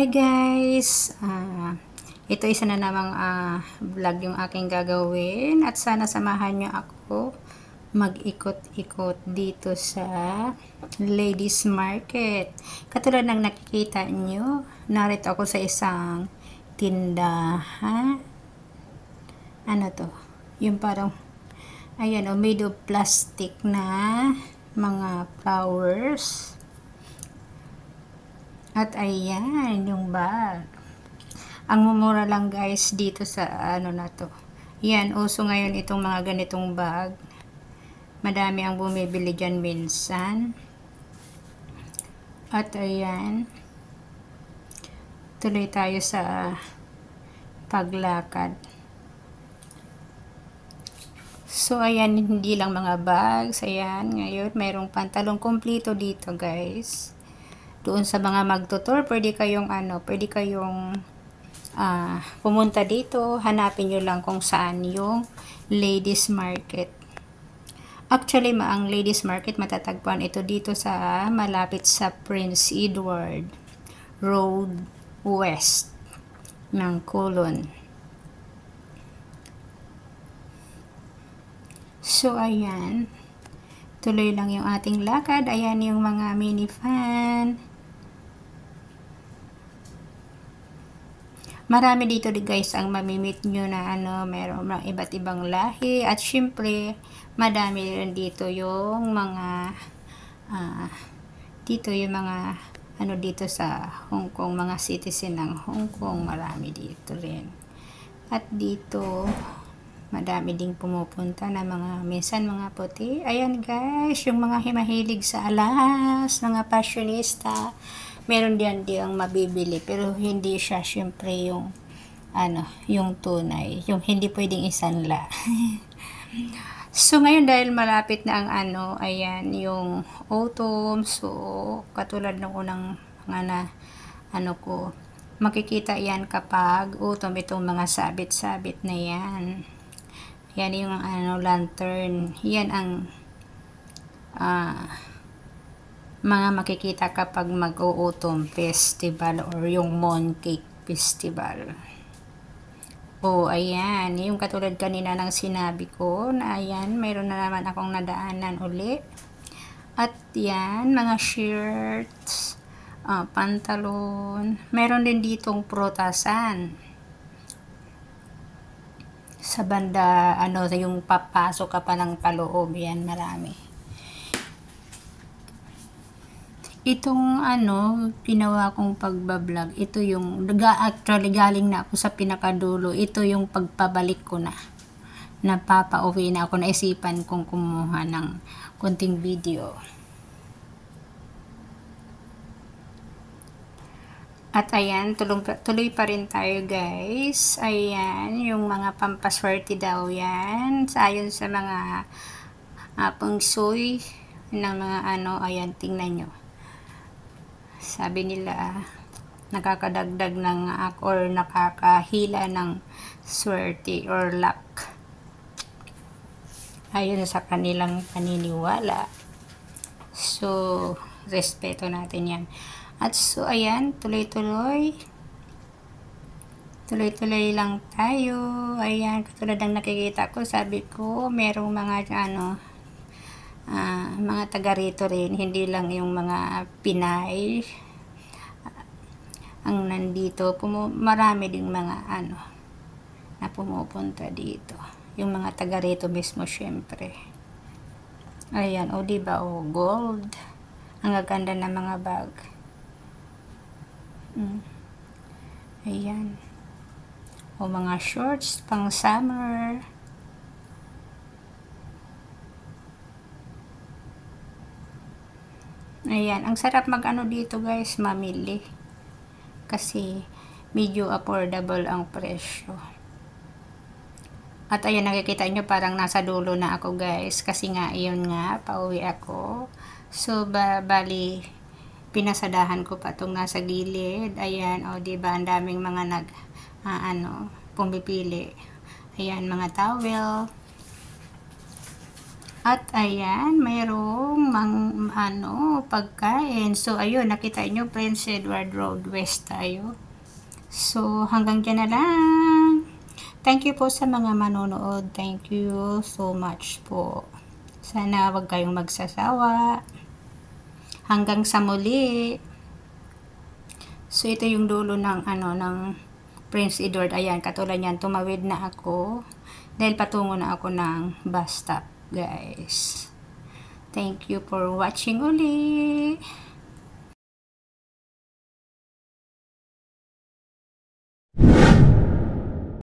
Hi guys! Ito isa na namang vlog yung aking gagawin at sana samahan nyo ako mag-ikot-ikot dito sa Ladies Market. Katulad ng nakikita nyo, narito ako sa isang tindahan. Ano to? Yung parang, ayan o, made of plastic na mga flowers. At ayan, yung bag. Ang mumura lang guys dito sa ano na to. Yan, uso ngayon itong mga ganitong bag. Madami ang bumibili dyan minsan. At ayan, tuloy tayo sa paglakad. So ayan, hindi lang mga bags. Ayan, ngayon mayroong pantalong kumplito dito guys. Doon sa mga magtutor, pwede kayong pumunta dito, hanapin nyo lang kung saan yung Ladies Market. Actually, ang Ladies Market matatagpuan ito dito sa malapit sa Prince Edward Road West ng Colon. So ayan, tuloy lang yung ating lakad. Ayan yung mga mini fan. Marami dito guys ang mamimit nyo na meron mga iba't ibang lahi. At syempre, madami rin dito yung mga dito sa Hong Kong, mga citizen ng Hong Kong, marami dito rin. At dito, madami ding pumupunta na minsan mga puti. Ayan guys, yung mga mahilig sa alas, mga fashionista. Meron diyan diyang mabibili, pero hindi siya syempre yung yung tunay, yung hindi pwedeng isanla. So ngayon dahil malapit na ang ayan yung autumn, so katulad ng unang mga makikita yan kapag autumn, itong mga sabit-sabit na yan. Yan yung lantern. Yan ang mga makikita kapag mag-autumn festival or yung mooncake festival. Oh, ayan. Yung katulad kanina ng sinabi ko na ayan, mayroon na naman akong nadaanan uli. At yan, mga shirts, pantalon. Meron din ditong prutasan. Sa banda, yung papasok ka pa ng paloob, yan, marami. Itong ginawa kong pagbablog, ito yung, actually galing na ako sa pinakadulo, ito yung pagpabalik ko na. Napapauwi na ako, naisipan kong kumuha ng konting video. At ayan, tuloy pa rin tayo guys. Ayan, yung mga pampaswerte daw yan. Ayon sa mga feng shui ng mga ayan, tingnan nyo. Sabi nila, nakakadagdag ng or nakakahila ng swerte or luck. Ayon sa kanilang paniniwala. So, respeto natin yan. At so, ayan, tuloy-tuloy lang tayo. Ayan, katulad ng nakikita ko, sabi ko, merong mga mga taga rito rin, hindi lang yung mga Pinay ang nandito. Marami ding mga na pumupunta dito, yung mga taga rito mismo syempre. Ayan, o diba, o gold, ang gaganda ng mga bag. Ayan, o mga shorts pang summer. Ayan, ang sarap dito guys, mamili. Kasi medyo affordable ang presyo. At ayan, nakikita nyo parang nasa dulo na ako guys. Kasi nga, yun nga, pauwi ako. So, bali, pinasadahan ko pa itong nasa gilid. Ayan, o diba, ang daming mga pumipili. Ayan, mga towel. At ayan, mayroong pagkain. So, ayun, nakita nyo, Prince Edward Road West tayo. So, hanggang dyan na lang. Thank you po sa mga manonood. Thank you so much po. Sana wag kayong magsasawa. Hanggang sa muli. So, ito yung dulo ng, ng Prince Edward. Ayan, katulad yan, tumawid na ako. Dahil patungo na ako ng bus stop, guys. Thank you for watching uli.